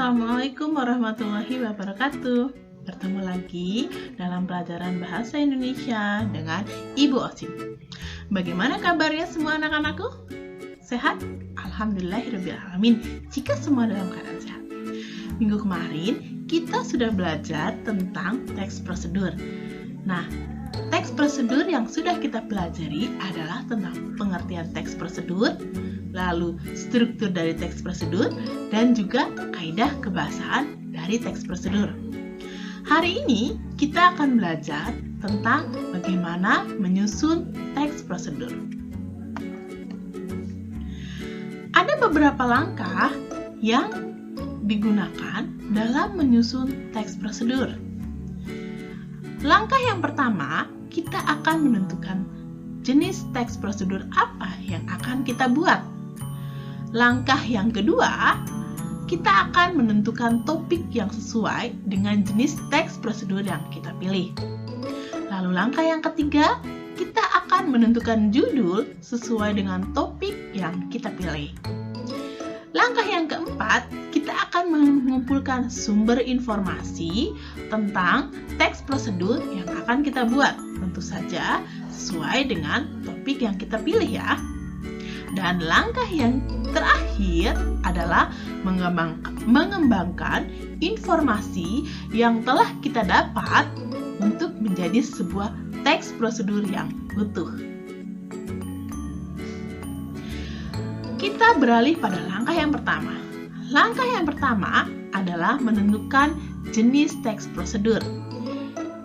Assalamualaikum warahmatullahi wabarakatuh. Bertemu lagi dalam pelajaran Bahasa Indonesia dengan Ibu Osim. Bagaimana kabarnya semua anak-anakku? Sehat? Alhamdulillahirrabbilalamin jika semua dalam keadaan sehat. Minggu kemarin kita sudah belajar tentang teks prosedur. Nah, teks prosedur yang sudah kita pelajari adalah tentang pengertian teks prosedur, lalu struktur dari teks prosedur, dan juga kaidah kebahasaan dari teks prosedur. Hari ini kita akan belajar tentang bagaimana menyusun teks prosedur. Ada beberapa langkah yang digunakan dalam menyusun teks prosedur. Langkah yang pertama, kita akan menentukan jenis teks prosedur apa yang akan kita buat. Langkah yang kedua, kita akan menentukan topik yang sesuai dengan jenis teks prosedur yang kita pilih. Lalu langkah yang ketiga, kita akan menentukan judul sesuai dengan topik yang kita pilih. Langkah yang keempat, kita akan mengumpulkan sumber informasi tentang teks prosedur yang akan kita buat. Tentu saja sesuai dengan topik yang kita pilih ya. Dan langkah yang terakhir adalah mengembangkan informasi yang telah kita dapat untuk menjadi sebuah teks prosedur yang utuh. Kita beralih pada langkah yang pertama. Langkah yang pertama adalah menentukan jenis teks prosedur.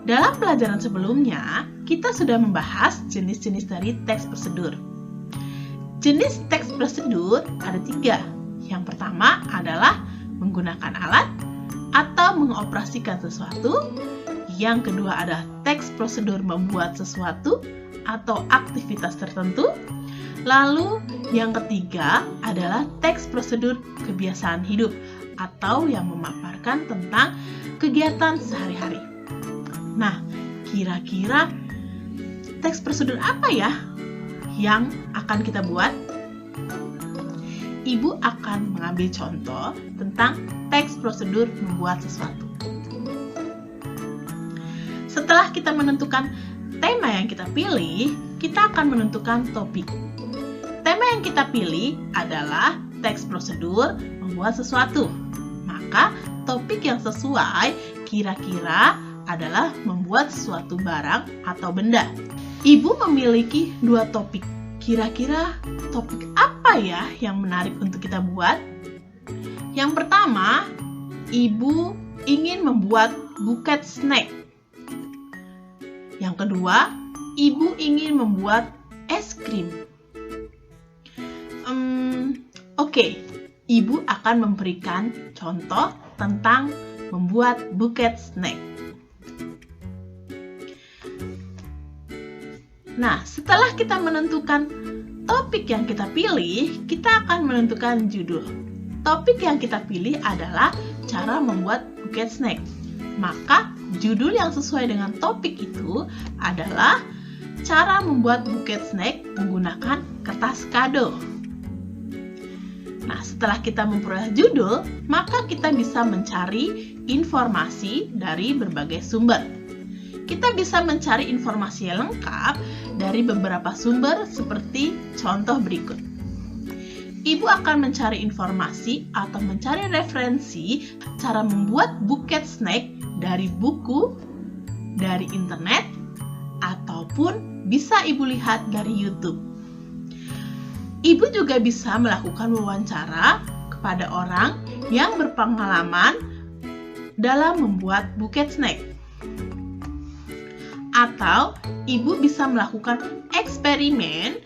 Dalam pelajaran sebelumnya, kita sudah membahas jenis-jenis dari teks prosedur. Jenis teks prosedur ada 3. Yang pertama adalah menggunakan alat atau mengoperasikan sesuatu. Yang kedua adalah teks prosedur membuat sesuatu atau aktivitas tertentu. Lalu yang ketiga adalah teks prosedur kebiasaan hidup atau yang memaparkan tentang kegiatan sehari-hari. Nah, kira-kira teks prosedur apa ya yang akan kita buat? Ibu akan mengambil contoh tentang teks prosedur membuat sesuatu. Setelah kita menentukan tema yang kita pilih, kita akan menentukan topik. Tema yang kita pilih adalah teks prosedur membuat sesuatu. Maka topik yang sesuai kira-kira adalah membuat suatu barang atau benda. Ibu memiliki 2 topik. Kira-kira topik apa ya yang menarik untuk kita buat? Yang pertama, Ibu ingin membuat buket snack. Yang kedua, Ibu ingin membuat es krim. Oke, Ibu akan memberikan contoh tentang membuat buket snack. Nah, setelah kita menentukan topik yang kita pilih, kita akan menentukan judul. Topik yang kita pilih adalah cara membuat buket snack. Maka, judul yang sesuai dengan topik itu adalah cara membuat buket snack menggunakan kertas kado. Nah, setelah kita memperoleh judul, maka kita bisa mencari informasi dari berbagai sumber. Kita bisa mencari informasi yang lengkap dari beberapa sumber seperti contoh berikut. Ibu akan mencari informasi atau mencari referensi cara membuat buket snack dari buku, dari internet, ataupun bisa Ibu lihat dari YouTube. Ibu juga bisa melakukan wawancara kepada orang yang berpengalaman dalam membuat buket snack. Atau Ibu bisa melakukan eksperimen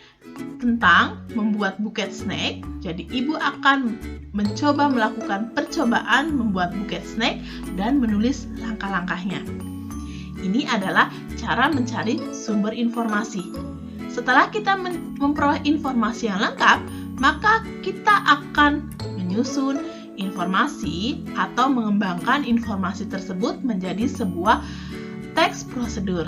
tentang membuat buket snack. Jadi Ibu akan mencoba melakukan percobaan membuat buket snack dan menulis langkah-langkahnya. Ini adalah cara mencari sumber informasi. Setelah kita memperoleh informasi yang lengkap, maka kita akan menyusun informasi atau mengembangkan informasi tersebut menjadi sebuah teks prosedur.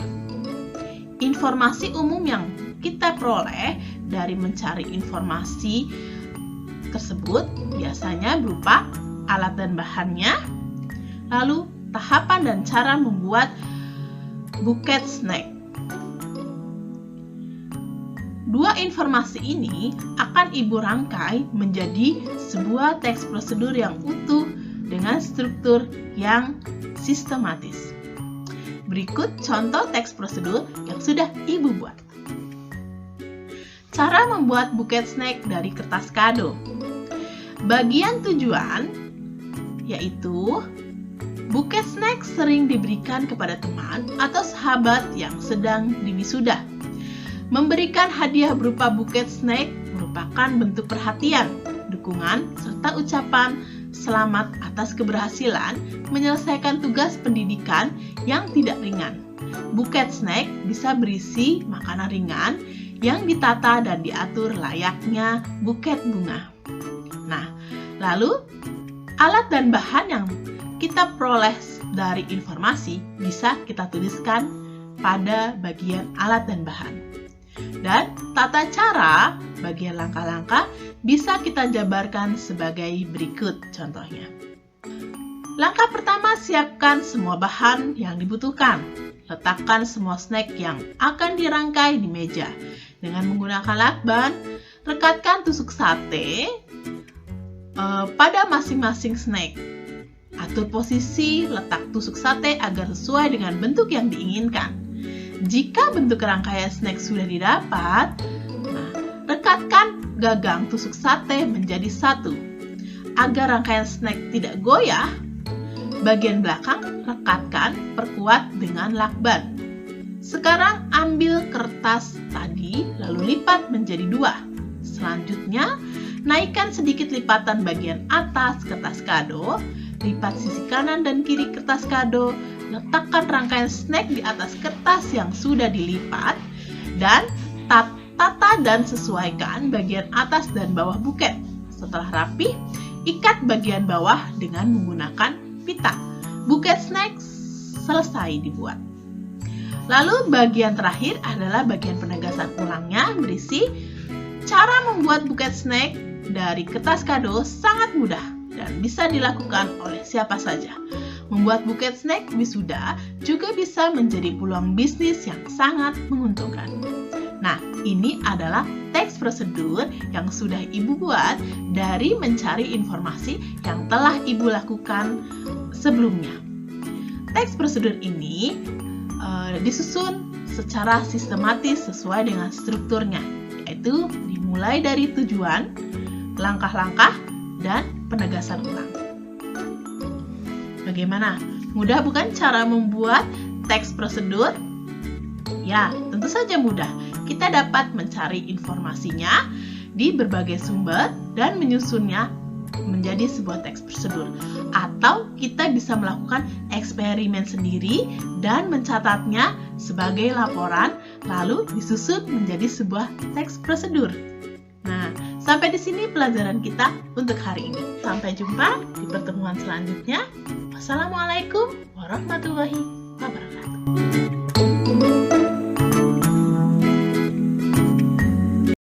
Informasi umum yang kita peroleh dari mencari informasi tersebut biasanya berupa alat dan bahannya, lalu tahapan dan cara membuat buket snack. Dua informasi ini akan Ibu rangkai menjadi sebuah teks prosedur yang utuh dengan struktur yang sistematis. Berikut contoh teks prosedur yang sudah Ibu buat. Cara membuat buket snack dari kertas kado. Bagian tujuan yaitu buket snack sering diberikan kepada teman atau sahabat yang sedang diwisuda. Memberikan hadiah berupa buket snack merupakan bentuk perhatian, dukungan, serta ucapan selamat atas keberhasilan menyelesaikan tugas pendidikan yang tidak ringan. Buket snack bisa berisi makanan ringan yang ditata dan diatur layaknya buket bunga. Nah, lalu alat dan bahan yang kita peroleh dari informasi bisa kita tuliskan pada bagian alat dan bahan. Dan tata cara bagian langkah-langkah bisa kita jabarkan sebagai berikut contohnya. Langkah pertama, siapkan semua bahan yang dibutuhkan. Letakkan semua snack yang akan dirangkai di meja. Dengan menggunakan lakban, rekatkan tusuk sate pada masing-masing snack. Atur posisi letak tusuk sate agar sesuai dengan bentuk yang diinginkan. Jika bentuk rangkaian snack sudah didapat, rekatkan gagang tusuk sate menjadi satu. Agar rangkaian snack tidak goyah, bagian belakang rekatkan perkuat dengan lakban. Sekarang ambil kertas tadi lalu lipat menjadi dua. Selanjutnya, naikkan sedikit lipatan bagian atas kertas kado, lipat sisi kanan dan kiri kertas kado, letakkan rangkaian snack di atas kertas yang sudah dilipat, dan tata dan sesuaikan bagian atas dan bawah buket. Setelah rapi, ikat bagian bawah dengan menggunakan pita. Buket snack selesai dibuat. Lalu bagian terakhir adalah bagian penegasan ulangnya, berisi cara membuat buket snack dari kertas kado sangat mudah dan bisa dilakukan oleh siapa saja. Membuat buket snack wisuda juga bisa menjadi peluang bisnis yang sangat menguntungkan. Nah, ini adalah teks prosedur yang sudah Ibu buat dari mencari informasi yang telah Ibu lakukan sebelumnya. Teks prosedur ini disusun secara sistematis sesuai dengan strukturnya, yaitu dimulai dari tujuan, langkah-langkah, dan penegasan ulang. Bagaimana? Mudah bukan cara membuat teks prosedur? Ya, tentu saja mudah. Kita dapat mencari informasinya di berbagai sumber dan menyusunnya menjadi sebuah teks prosedur. Atau kita bisa melakukan eksperimen sendiri dan mencatatnya sebagai laporan, lalu disusun menjadi sebuah teks prosedur. Nah, sampai di sini pelajaran kita untuk hari ini. Sampai jumpa di pertemuan selanjutnya. Wassalamualaikum warahmatullahi wabarakatuh.